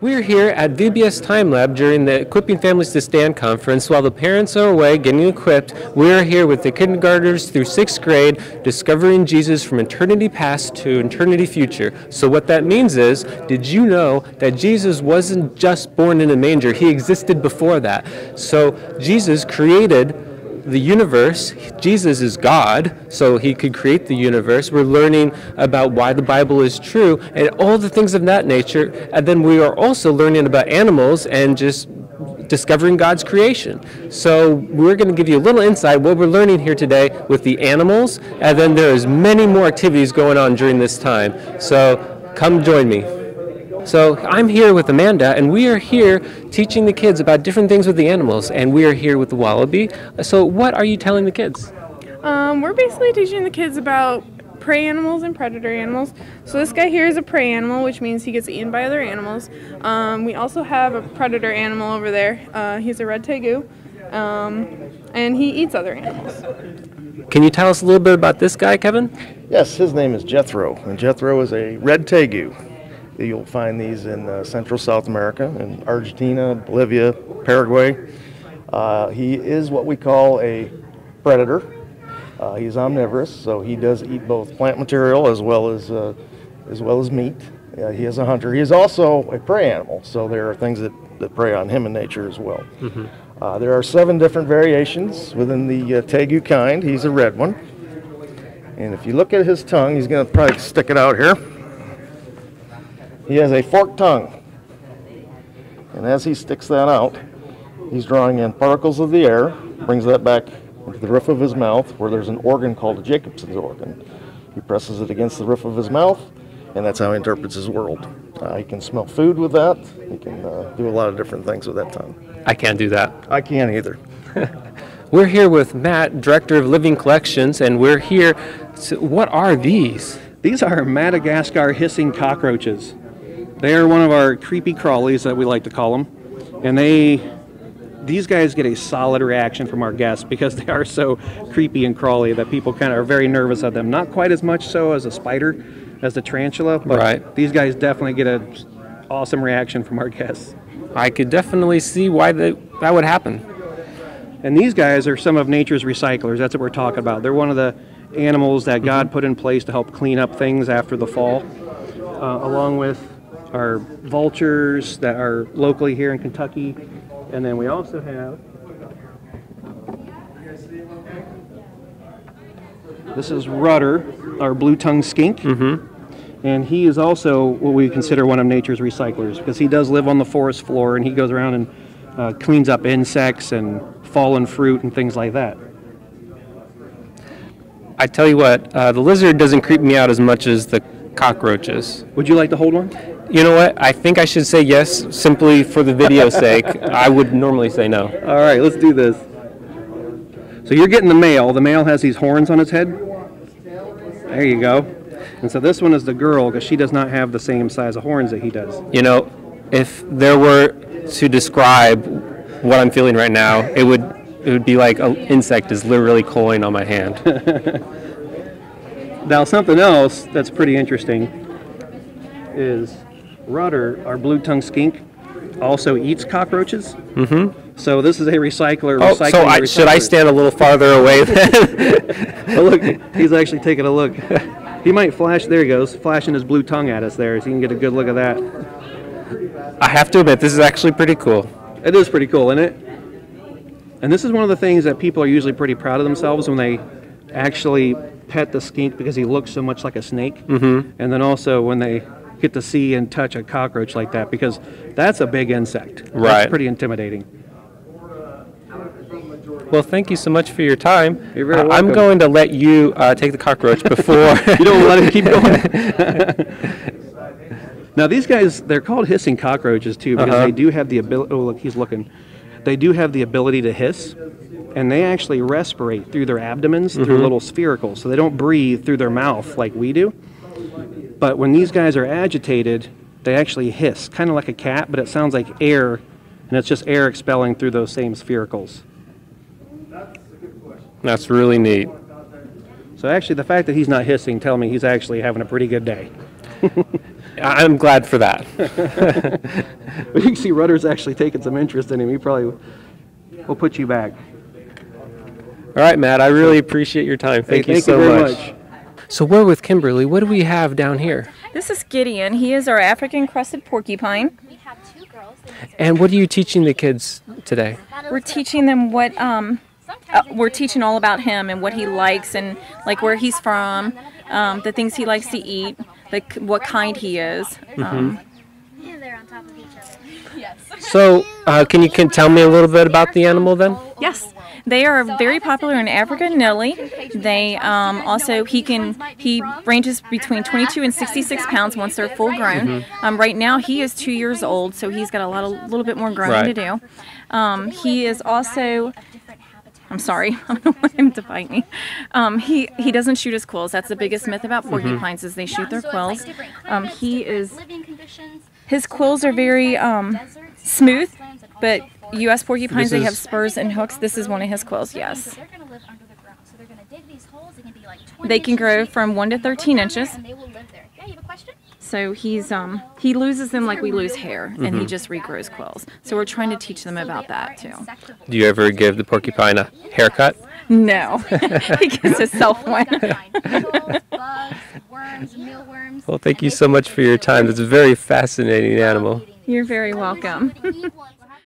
We're here at VBS Time Lab during the Equipping Families to Stand conference. While the parents are away getting equipped, we're here with the kindergartners through 6th grade, discovering Jesus from eternity past to eternity future. So what that means is, did you know that Jesus wasn't just born in a manger? He existed before that. So Jesus created the universe. Jesus is God, so he could create the universe. We're learning about why the Bible is true and all the things of that nature. And then we are also learning about animals and just discovering God's creation. So we're going to give you a little insight what we're learning here today with the animals, and then there's many more activities going on during this time. So come join me. So I'm here with Amanda, and we are here teaching the kids about different things with the animals, and we are here with the wallaby. So what are you telling the kids? We're basically teaching the kids about prey animals and predator animals. So this guy here is a prey animal, which means he gets eaten by other animals. We also have a predator animal over there. He's a red tegu, and he eats other animals. Can you tell us a little bit about this guy, Kevin? Yes, his name is Jethro, and Jethro is a red tegu. You'll find these in Central South America, in Argentina, Bolivia, Paraguay. He is what we call a predator. He's omnivorous, so he does eat both plant material as well as meat. He is a hunter. He is also a prey animal, so there are things that prey on him in nature as well. Mm-hmm. There are 7 different variations within the tegu kind. He's a red one. And if you look at his tongue, he's going to probably stick it out here. He has a forked tongue, and as he sticks that out, he's drawing in particles of the air, brings that back into the roof of his mouth, where there's an organ called a Jacobson's organ. He presses it against the roof of his mouth, and that's how he interprets his world. He can smell food with that. He can do a lot of different things with that tongue. I can't do that. I can't either. We're here with Matt, Director of Living Collections, and we're here. What are these? These are Madagascar hissing cockroaches. They are one of our creepy crawlies that we like to call them, and these guys get a solid reaction from our guests because they are so creepy and crawly that people kind of are very nervous of them. Not quite as much so as a spider, as the tarantula, but right. These guys definitely get an awesome reaction from our guests. I could definitely see why that would happen. And these guys are some of nature's recyclers. That's what we're talking about. They're one of the animals that God put in place to help clean up things after the fall, along with our vultures that are locally here in Kentucky. And then we also have, this is Rudder, our blue-tongued skink. Mm-hmm. And he is also what we consider one of nature's recyclers because he does live on the forest floor and he goes around and cleans up insects and fallen fruit and things like that. I tell you what, the lizard doesn't creep me out as much as the cockroaches. Would you like to hold one? You know what? I think I should say yes, simply for the video's sake. I would normally say no. All right, let's do this. So you're getting the male. The male has these horns on his head. There you go. And so this one is the girl because she does not have the same size of horns that he does. You know, if there were to describe what I'm feeling right now, it would be like an insect is literally coiling on my hand. Now something else that's pretty interesting is Rudder, our blue-tongued skink, also eats cockroaches. Mm-hmm. So this is a recycler. Should I stand a little farther away then? Oh, look, he's actually taking a look. He might flash. There he goes, flashing his blue tongue at us there, so you can get a good look at that. I have to admit, this is actually pretty cool. It is pretty cool, isn't it? And this is one of the things that people are usually pretty proud of themselves when they actually pet the skink because he looks so much like a snake. Mm-hmm. And then also when they get to see and touch a cockroach like that because that's a big insect. Right. That's pretty intimidating. Well, thank you so much for your time. You're very welcome. I'm going to let you take the cockroach before... You don't let him keep going? Now these guys, they're called hissing cockroaches too because they do have the ability... Oh, look, he's looking. They do have the ability to hiss, and they actually respirate through their abdomens, through little sphericals, so they don't breathe through their mouth like we do. But when these guys are agitated, they actually hiss, kind of like a cat, but it sounds like air, and it's just air expelling through those same sphericals. That's really neat. So actually, the fact that he's not hissing tells me he's actually having a pretty good day. I'm glad for that. But you can see Rudder's actually taking some interest in him. He probably will put you back. All right, Matt, I really appreciate your time. Thank you so much. So we're with Kimberly. What do we have down here? This is Gideon. He is our African crested porcupine. And what are you teaching the kids today? We're teaching them what we're teaching all about him and what he likes and like where he's from, the things he likes to eat, like what kind he is. So can you tell me a little bit about the animal then? Yes. They are very popular in Africa and Italy. They also he ranges between 22 and 66 pounds once they're full grown. Right now he is 2 years old, so he's got a little bit more growing to do. He is also, I'm sorry, I don't want him to bite me. He doesn't shoot his quills. That's the biggest myth about porcupines is they shoot their quills. His quills are very smooth, but U.S. porcupines, they have spurs and hooks. This is one of his quills, yes. They can grow from 1 to 13 inches. So he loses them like we lose hair, and he just regrows quills. So we're trying to teach them about that, too. Do you ever give the porcupine a haircut? No. He gives himself one. Well, thank you so much for your time. It's a very fascinating animal. You're very welcome.